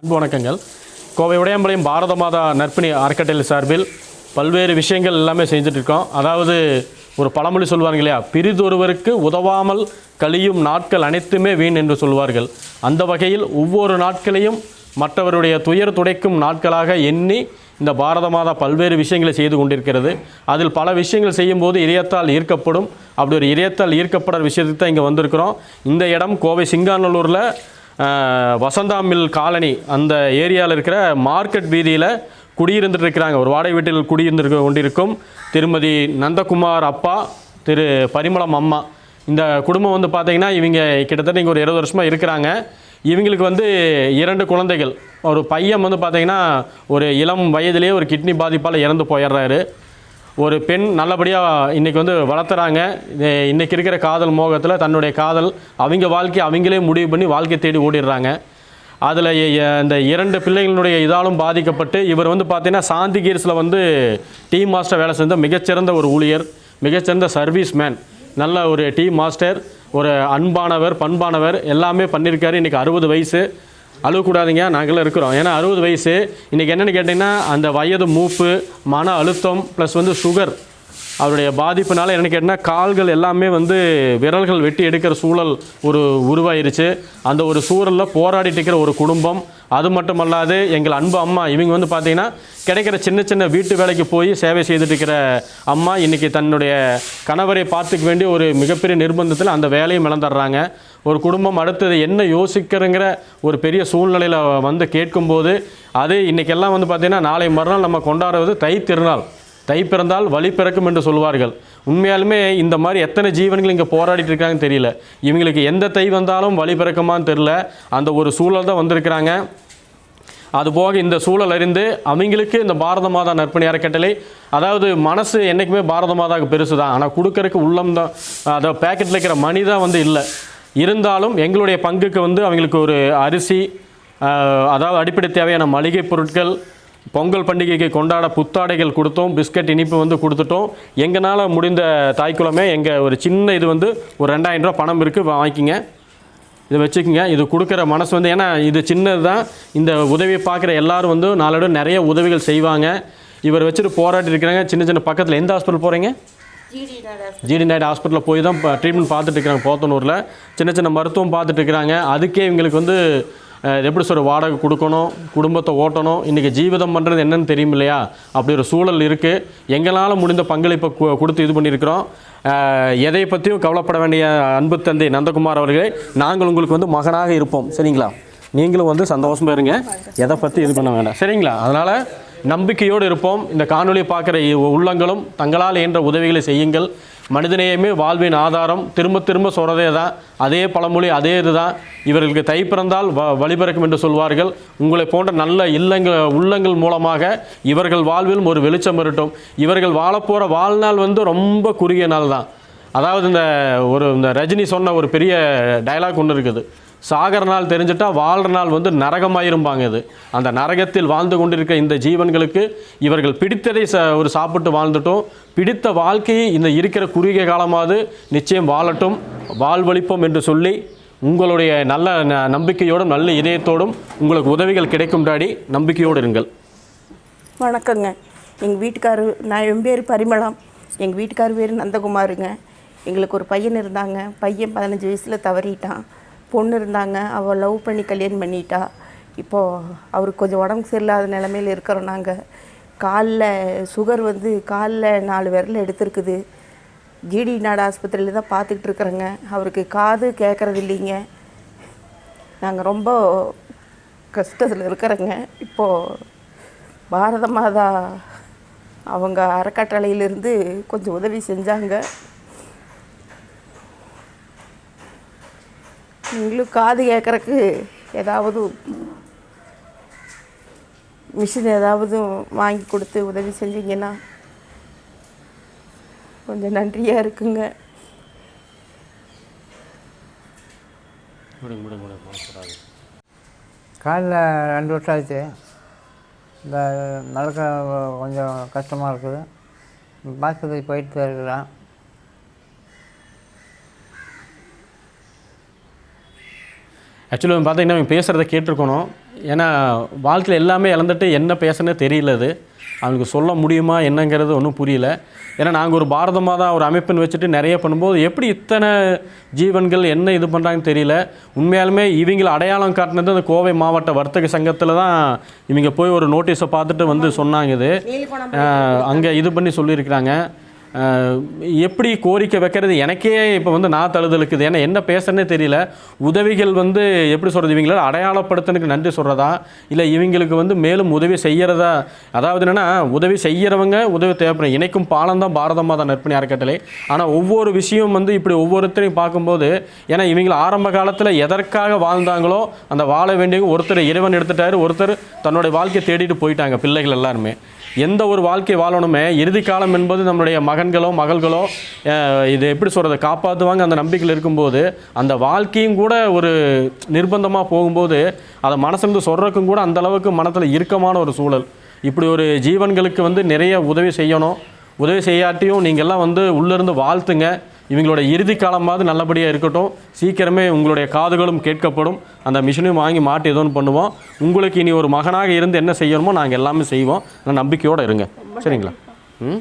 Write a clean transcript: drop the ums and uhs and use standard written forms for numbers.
அன்பு வணக்கங்கள். கோவை உடையாம்பாளையம் பாரத மாதா நற்பணி அறக்கட்டளை சார்பில் பல்வேறு விஷயங்கள் எல்லாமே செஞ்சுட்ருக்கோம். அதாவது ஒரு பழமொழி சொல்வாங்க இல்லையா, பிறிதொருவருக்கு உதவாமல் கழியும் நாட்கள் அனைத்துமே வீண் என்று சொல்வார்கள். அந்த வகையில் ஒவ்வொரு நாட்களையும் மற்றவருடைய துயர் துடைக்கும் நாட்களாக எண்ணி இந்த பாரத மாதா பல்வேறு விஷயங்களை செய்து கொண்டிருக்கிறது. அதில் பல விஷயங்கள் செய்யும்போது இதயத்தால் ஈர்க்கப்படும். அப்படி ஒரு இதயத்தால் ஈர்க்கப்படுற விஷயத்துக்கு தான் இங்கே வந்திருக்கிறோம். இந்த இடம் கோவை சிங்காநல்லூரில் வசந்தா மில் காலனி அந்த ஏரியாவில் இருக்கிற மார்க்கெட் வீதியில் குடியிருந்துட்டு இருக்கிறாங்க. ஒரு வாடகை வீட்டில் குடியிருந்து கொண்டிருக்கும் திருமதி நந்தகுமார் அப்பா, திரு பரிமளம் அம்மா. இந்த குடும்பம் வந்து பார்த்திங்கன்னா இவங்க கிட்டத்தட்ட இங்கே ஒரு 20 வருஷமாக இருக்கிறாங்க. இவங்களுக்கு வந்து 2 குழந்தைகள். ஒரு பையன் வந்து பார்த்திங்கன்னா ஒரு இளம் வயதிலேயே ஒரு கிட்னி பாதிப்பால் இறந்து போயிடுறாரு. ஒரு பெண் நல்லபடியாக இன்றைக்கி வந்து வளர்த்துறாங்க. இன்றைக்கி இருக்கிற காதல் மோகத்தில் தன்னுடைய காதல் அவங்க வாழ்க்கை அவங்களே முடிவு பண்ணி வாழ்க்கை தேடி ஓடிடுறாங்க. அதில் இந்த 2 பிள்ளைகளுடைய இதாலும் பாதிக்கப்பட்டு இவர் வந்து பார்த்திங்கன்னா சாந்தி கீர்ஸில் வந்து டீம் மாஸ்டர் வேலை செஞ்ச மிகச்சிறந்த ஒரு ஊழியர், மிகச்சிறந்த சர்வீஸ் மேன், நல்ல ஒரு டீம் மாஸ்டர், ஒரு அன்பானவர், பண்பானவர், எல்லாமே பண்ணியிருக்காரு. இன்றைக்கி 60 வயசு. அழுகக்கூடாதீங்க, நாங்களாம் இருக்கிறோம். ஏன்னா 60 வயசு. இன்றைக்கி என்னென்னு கேட்டிங்கன்னா அந்த வயது மூப்பு, மன அழுத்தம் ப்ளஸ் வந்து சுகர், அவருடைய பாதிப்புனால என்னென்னு கேட்டிங்கன்னா கால்கள் எல்லாமே வந்து விரல்கள் வெட்டி எடுக்கிற சூழல் உருவாயிருச்சு. அந்த ஒரு சூழலில் போராடிட்டு இருக்கிற ஒரு குடும்பம். அது மட்டும் அல்லாது எங்கள் அன்பு அம்மா இவங்க வந்து பார்த்திங்கன்னா கிடைக்கிற சின்ன சின்ன வீட்டு வேலைக்கு போய் சேவை செய்துட்டு இருக்கிற அம்மா இன்றைக்கி தன்னுடைய கணவரை பார்த்துக்க வேண்டிய ஒரு மிகப்பெரிய நிர்பந்தத்தில் அந்த வேலையும் இழந்துடுறாங்க. ஒரு குடும்பம் அடுத்தது என்ன யோசிக்கிறங்கிற ஒரு பெரிய சூழ்நிலையில் வந்து கேட்கும்போது அது இன்றைக்கெல்லாம் வந்து பார்த்திங்கன்னா நாளை மறுநாள் நம்ம கொண்டாடுவது தை திருநாள். தை பிறந்தால் வழி பிறக்கும் என்று சொல்வார்கள். உண்மையாலுமே இந்த மாதிரி எத்தனை ஜீவன்கள் இங்கே போராடிட்டு இருக்காங்கன்னு தெரியல. இவங்களுக்கு எந்த தை வந்தாலும் வழி பிறக்குமான்னு தெரியல. அந்த ஒரு சூழல் தான் வந்திருக்கிறாங்க. அதுபோக இந்த சூழல் அறிந்து அவங்களுக்கு இந்த பாரத மாதா நற்பணி அறக்கட்டளை, அதாவது மனசு என்றைக்குமே பாரத மாதாவுக்கு பெருசு தான், ஆனால் கொடுக்கறதுக்கு உள்ளம் தான், அதை பேக்கெட்டில் இருக்கிற மணி தான் வந்து இல்லை. இருந்தாலும் எங்களுடைய பங்குக்கு வந்து அவங்களுக்கு ஒரு அரிசி, அதாவது அடிப்படை தேவையான மளிகை பொருட்கள், பொங்கல் பண்டிகைக்கு கொண்டாட புத்தாடைகள் கொடுத்தோம், பிஸ்கட் இனிப்பு வந்து கொடுத்துட்டோம். எங்களால் முடிந்த தாய்க்குளமே எங்கள் ஒரு சின்ன இது வந்து ஒரு 2000 ரூபா பணம் இருக்குது, வாங்கிக்கிங்க, இதை வச்சுக்கோங்க. இது கொடுக்குற மனசு வந்து, ஏன்னா இது சின்னது தான், இந்த உதவியை பார்க்குற எல்லோரும் வந்து நாளோட நிறைய உதவிகள் செய்வாங்க. இவர் வச்சுட்டு போராட்டி இருக்கிறாங்க. சின்ன சின்ன பக்கத்தில் எந்த ஹாஸ்பிட்டல் போகிறீங்க? ஜிடி நாயுடு ஹாஸ்பிட்டலில் போய் தான் ட்ரீட்மெண்ட் பார்த்துட்டு இருக்கிறாங்க. போத்தனூரில் சின்ன சின்ன மருத்துவம் பார்த்துட்டு இருக்கிறாங்க. அதுக்கே இவங்களுக்கு வந்து எப்படி சொல்கிற, வாடகை கொடுக்கணும், குடும்பத்தை ஓட்டணும், இன்றைக்கி ஜீவிதம் பண்ணுறது என்னென்னு தெரியும் இல்லையா? அப்படி ஒரு சூழல் இருக்குது. எங்களால் முடிந்த பங்களிப்பை கொடுத்து இது பண்ணியிருக்கிறோம். எதை பற்றியும் கவலைப்பட வேண்டிய அன்பு தந்தை நந்தகுமார் அவர்களே, நாங்கள் உங்களுக்கு வந்து மகனாக இருப்போம், சரிங்களா? நீங்களும் வந்து சந்தோஷமாக இருங்க, எதை பற்றி இது பண்ண வேண்டாம், சரிங்களா? அதனால் நம்பிக்கையோடு இருப்போம். இந்த காணொலியை பார்க்குற உள்ளங்களும் தங்களால் என்ற உதவிகளை செய்யுங்கள். மனிதநேயமே வாழ்வின் ஆதாரம். திரும்ப திரும்ப சொல்கிறதே தான், அதே பழமொழி, அதே இது தான். இவர்களுக்கு தை பிறந்தால் வழிபிறக்கும் என்று சொல்வார்கள். உங்களை போன்ற நல்ல உள்ளங்கள் மூலமாக இவர்கள் வாழ்விலும் ஒரு வெளிச்சம் வரட்டும். இவர்கள் வாழப்போகிற வாழ்நாள் வந்து ரொம்ப குறுகிய நாள் தான். அதாவது இந்த ரஜினி சொன்ன ஒரு பெரிய டயலாக் ஒன்று இருக்குது, சாகர நாள் தெரிஞ்சிட்டா வாழ்கிற நாள் வந்து நரகமாயிரும்பாங்க. இது அந்த நரகத்தில் வாழ்ந்து கொண்டிருக்க இந்த ஜீவன்களுக்கு இவர்கள் பிடித்ததை ஒரு சாப்பிட்டு வாழ்ந்துட்டோம். பிடித்த வாழ்க்கையை இந்த இருக்கிற குறுகிய காலமாவது நிச்சயம் வாழட்டும், வாழ்வழிப்போம் என்று சொல்லி உங்களுடைய நல்ல நம்பிக்கையோடும் நல்ல இதயத்தோடும் உங்களுக்கு உதவிகள் கிடைக்கும் டாடி, நம்பிக்கையோடு இருங்கள். வணக்கங்க. எங்கள் வீட்டுக்காரர், என் பேர் பரிமளம், எங்கள் வீட்டுக்காரர் பேர் நந்தகுமாருங்க. எங்களுக்கு ஒரு பையன் இருந்தாங்க. பையன் 15 வயசில் தவறிட்டான். பொண்ணு இருந்தாங்க, அவள் லவ் பண்ணி கல்யாணம் பண்ணிட்டா. இப்போது அவருக்கு கொஞ்சம் உடம்பு சரியில்லாத நிலமையில் இருக்கிறோம். நாங்கள் காலில் சுகர் வந்து காலில் 4 விரல் எடுத்துருக்குது. ஜிடி நாடு ஆஸ்பத்திரியில் தான் பார்த்துக்கிட்டு இருக்கிறேங்க. அவருக்கு காது கேட்குறது இல்லைங்க. நாங்கள் ரொம்ப கஷ்டத்தில் இருக்கிறோங்க. இப்போது பாரத மாதா அவங்க அறக்கட்டளையிலிருந்து கொஞ்சம் உதவி செஞ்சாங்க. நீங்களும் காது கேட்குறக்கு ஏதாவது மிஷின் ஏதாவது வாங்கி கொடுத்து உதவி செஞ்சீங்கன்னா கொஞ்சம் நன்றியாக இருக்குங்க. காலில் 2 வருஷம் ஆச்சு. இந்த நடக்க கொஞ்சம் கஷ்டமாக இருக்குது. ஆஸ்பத்திரி போயிட்டு இருக்கிறேன். ஆக்சுவலி பார்த்தீங்கன்னா இவங்க பேசுகிறத கேட்டிருக்கணும். ஏன்னா வாழ்க்கையில் எல்லாமே இழந்துட்டு என்ன பேசுனே தெரியல. அது அவங்களுக்கு சொல்ல முடியுமா என்னங்கிறது ஒன்றும் புரியல. ஏன்னா நாங்கள் ஒரு பாரத மாதா ஒரு அமைப்புன்னு வச்சுட்டு நிறைய பண்ணும்போது எப்படி இத்தனை ஜீவன்கள் என்ன இது பண்ணுறாங்கன்னு தெரியல. உண்மையாலுமே இவங்களை அடையாளம் காட்டினது அந்த கோவை மாவட்ட வர்த்தக சங்கத்தில் தான். இவங்க போய் ஒரு நோட்டீஸை பார்த்துட்டு வந்து சொன்னாங்க. இது அங்கே இது பண்ணி சொல்லியிருக்கிறாங்க. எப்படி கோரிக்கை வைக்கிறது எனக்கே இப்போ வந்து நான் தழுதலுக்குது. ஏன்னா என்ன பேசுறதுனே தெரியல. உதவிகள் வந்து எப்படி சொல்கிறது, இவங்கள அடையாளப்படுத்தனுக்கு நன்றி சொல்கிறதா இல்லை இவங்களுக்கு வந்து மேலும் உதவி செய்கிறதா? அதாவது என்னென்னா உதவி செய்கிறவங்க உதவி தேவைப்படும். இணைக்கும் பாலம் தான் பாரத மாதா நற்பணி அறக்கட்டளை. ஆனால் ஒவ்வொரு விஷயம் வந்து இப்படி ஒவ்வொருத்தரையும் பார்க்கும்போது, ஏன்னா இவங்களை ஆரம்ப காலத்தில் எதற்காக வாழ்ந்தாங்களோ அந்த வாழ வேண்டிய ஒருத்தர் இறைவன் எடுத்துட்டாரு, ஒருத்தர் தன்னுடைய வாழ்க்கையை தேடிட்டு போயிட்டாங்க. பிள்ளைகள் எல்லாருமே எந்த ஒரு வாழ்க்கை வாழணுமே இறுதி காலம் என்பது நம்மளுடைய மகன்களோ மகள்களோ இது எப்படி சொல்கிறத காப்பாற்றுவாங்க அந்த நம்பிக்கையில் இருக்கும்போது, அந்த வாழ்க்கையும் கூட ஒரு நிர்பந்தமாக போகும்போது அதை மனசுலேருந்து சொல்கிறதுக்கும் கூட அந்தளவுக்கு மனத்தில் இறுக்கமான ஒரு சூழல். இப்படி ஒரு ஜீவன்களுக்கு வந்து நிறைய உதவி செய்யணும். உதவி செய்யாட்டியும் நீங்கள்லாம் வந்து உள்ளிருந்து வாழ்த்துங்க. இவங்களோட இறுதி காலமாவது நல்லபடியாக இருக்கட்டும். சீக்கிரமே உங்களுடைய காதுகளும் கேட்கப்படும். அந்த மிஷினையும் வாங்கி மாட்டி ஏதோ ஒன்று பண்ணுவோம். உங்களுக்கு இனி ஒரு மகனாக இருந்து என்ன செய்யணுமோ நாங்கள் எல்லாமே செய்வோம். நம்பிக்கையோடு இருங்க. சரிங்களா? ம்.